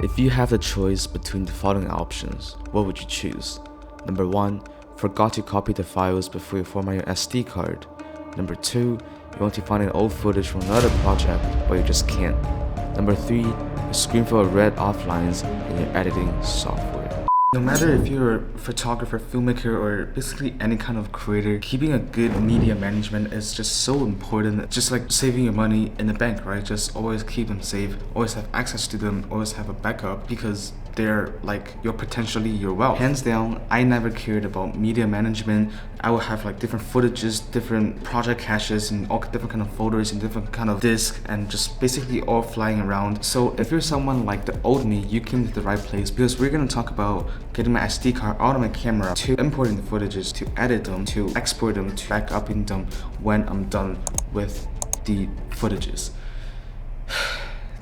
If you have the choice between the following options, what would you choose? Number 1, forgot to copy the files before you format your SD card. Number 2, you want to find an old footage from another project, but you just can't. Number 3, your screen full of red offlines in your editing software. No matter if you're a photographer, filmmaker, or basically any kind of creator, keeping a good media management is just so important. Just like saving your money in the bank, right? Just always keep them safe, always have access to them, always have a backup, because they're like potentially your wealth. Hands down, I never cared about media management. I will have like different footages, different project caches, and all different kind of folders and different kind of discs, and just basically all flying around. So if you're someone like the old me, you came to the right place, because we're gonna talk about getting my SD card out of my camera, to importing the footages, to edit them, to export them, to back up in them when I'm done with the footages.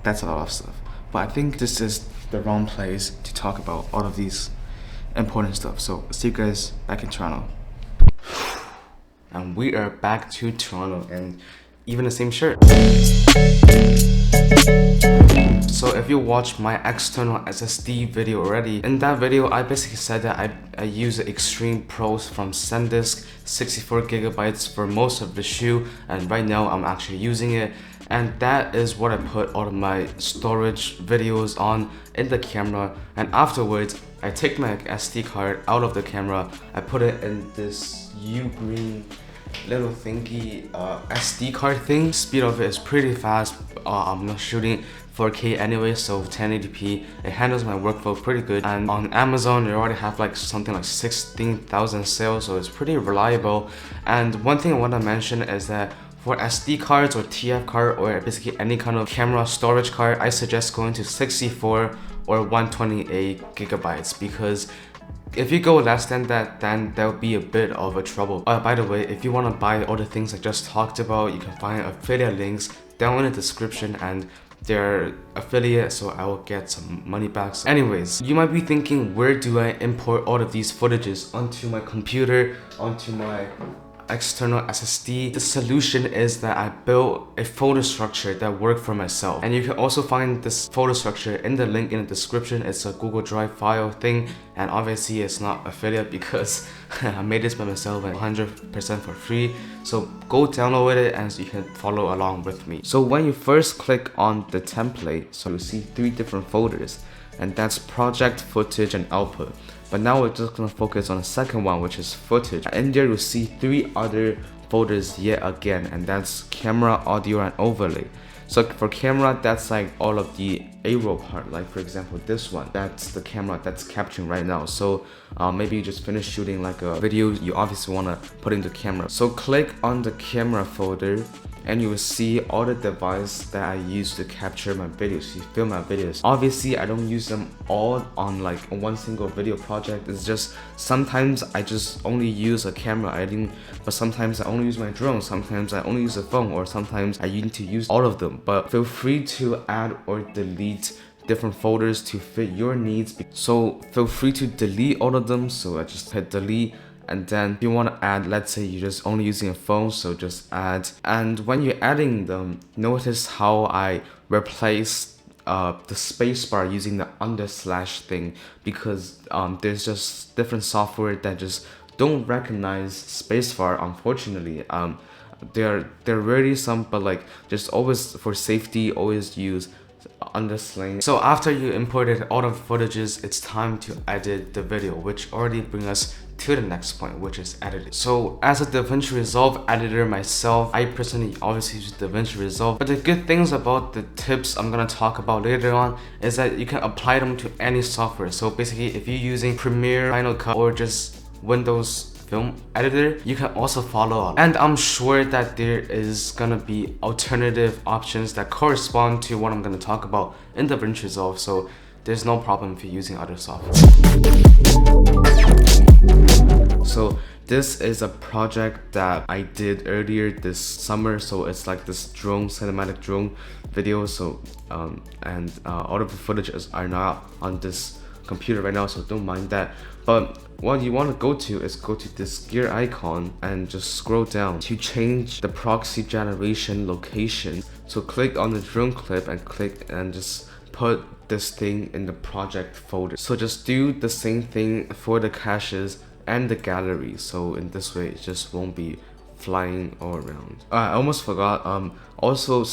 That's a lot of stuff. But I think this is the wrong place to talk about all of these important stuff. So see you guys back in Toronto. And we are back to Toronto, and even the same shirt. So if you watch my external SSD video already, in that video I basically said that I use the Extreme Pros from SanDisk, 64GB for most of the shoe, and right now I'm actually using it. And that is what I put all of my storage videos on in the camera, and afterwards I take my SD card out of the camera, I put it in this Ugreen little thingy SD card thing. Speed of it is pretty fast. I'm not shooting 4K anyway, so 1080p. It handles my workflow pretty good, and on Amazon they already have like something like 16,000 sales, so it's pretty reliable. And one thing I want to mention is that for SD cards or TF card or basically any kind of camera storage card, I suggest going to 64 or 128GB, because if you go less than that, then there'll be a bit of a trouble. By the way, if you want to buy all the things I just talked about, you can find affiliate links down in the description, and they're affiliate, so I will get some money back. So anyways, you might be thinking, where do I import all of these footages onto my computer, onto my external SSD? The solution is that I built a folder structure that worked for myself, and you can also find this folder structure in the link in the description. It's a Google Drive file thing, and obviously it's not affiliate because I made this by myself and 100% for free. So go download it and you can follow along with me. So when you first click on the template, so you see 3 different folders, and that's project, footage, and output. But now we're just gonna focus on the second one, which is footage. And there you'll see 3 other folders yet again, and that's camera, audio, and overlay. So for camera, that's like all of the A-roll part. Like for example, this one, that's the camera that's capturing right now. So maybe you just finished shooting like a video, you obviously wanna put in the camera. So click on the camera folder, and you will see all the devices that I use to capture my videos, to film my videos. Obviously, I don't use them all on like one single video project. It's just sometimes I just only use a camera editing, but sometimes I only use my drone, sometimes I only use a phone, or sometimes I need to use all of them. But feel free to add or delete different folders to fit your needs. So feel free to delete all of them. So I just hit delete. And then if you want to add, let's say you're just only using a phone, so just add. And when you're adding them, notice how I replace the spacebar using the underslash thing, because there's just different software that just don't recognize spacebar, unfortunately. There really some, but like just always for safety, always use underslang. So after you imported all of the footages, it's time to edit the video, which already brings us to the next point, which is editing. So as a DaVinci Resolve editor myself, I personally obviously use DaVinci Resolve, but the good things about the tips I'm gonna talk about later on is that you can apply them to any software. So basically, if you're using Premiere, Final Cut, or just Windows film editor, you can also follow up. And I'm sure that there is gonna be alternative options that correspond to what I'm gonna talk about in DaVinci Resolve, so there's no problem if you're using other software. So this is a project that I did earlier this summer. So it's like this cinematic drone video. So all of the footages are not on this computer right now, so don't mind that. But what you want to go to is go to this gear icon and just scroll down to change the proxy generation location. So click on the drone clip and click and just put this thing in the project folder. So just do the same thing for the caches and the gallery. So in this way, it just won't be flying all around. I almost forgot, also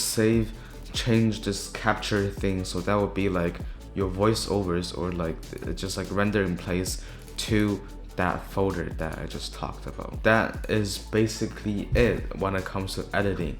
change this capture thing, so that would be like your voiceovers or like just like render in place to that folder that I just talked about. That is basically it when it comes to editing.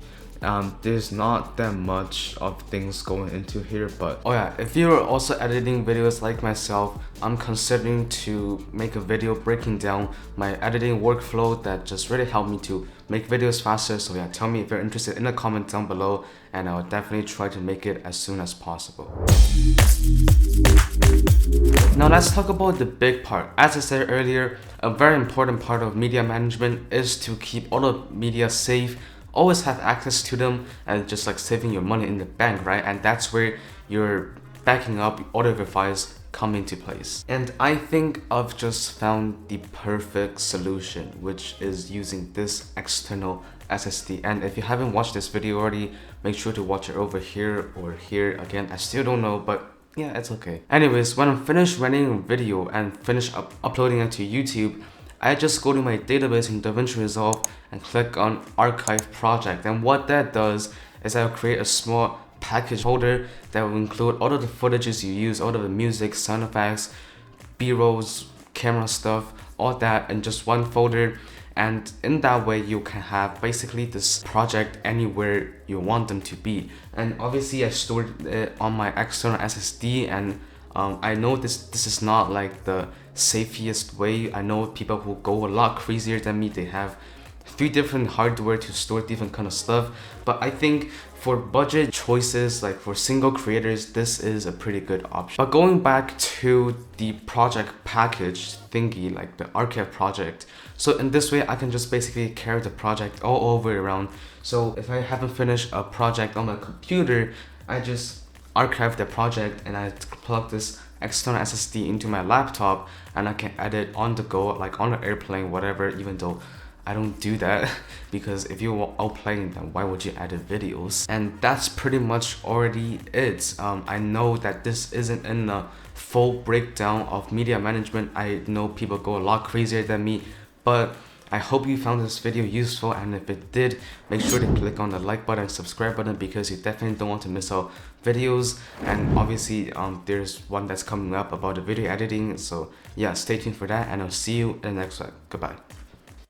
There's not that much of things going into here, but oh yeah, if you're also editing videos like myself, I'm considering to make a video breaking down my editing workflow that just really helped me to make videos faster. So yeah, tell me if you're interested in the comment down below, and I'll definitely try to make it as soon as possible. Now let's talk about the big part. As I said earlier, a very important part of media management is to keep all the media safe, always have access to them, and just like saving your money in the bank, right? And that's where your backing up all of your files come into place. And I think I've just found the perfect solution, which is using this external SSD. And if you haven't watched this video already, make sure to watch it over here or here. Again, I still don't know, but yeah, it's okay. Anyways, when I'm finished running a video and finish uploading it to YouTube, I just go to my database in DaVinci Resolve and click on Archive Project. And what that does is I'll create a small package folder that will include all of the footages you use, all of the music, sound effects, B-rolls, camera stuff, all that in just one folder. And in that way, you can have basically this project anywhere you want them to be. And obviously I stored it on my external SSD, and I know this is not like the safest way. I know people who go a lot crazier than me, they have 3 different hardware to store different kind of stuff. But I think for budget choices, like for single creators, this is a pretty good option. But going back to the project package thingy, like the archive project, so in this way I can just basically carry the project all over around. So if I haven't finished a project on my computer, I just archive the project and I plug this external SSD into my laptop, and I can edit on the go, like on the airplane, whatever, even though I don't do that because if you're out playing, then why would you edit videos? And that's pretty much already it. I know that this isn't in a full breakdown of media management. I know people go a lot crazier than me, but I hope you found this video useful, and if it did, make sure to click on the like button and subscribe button, because you definitely don't want to miss out videos. And obviously there's one that's coming up about the video editing, so yeah, stay tuned for that, and I'll see you in the next one. Goodbye.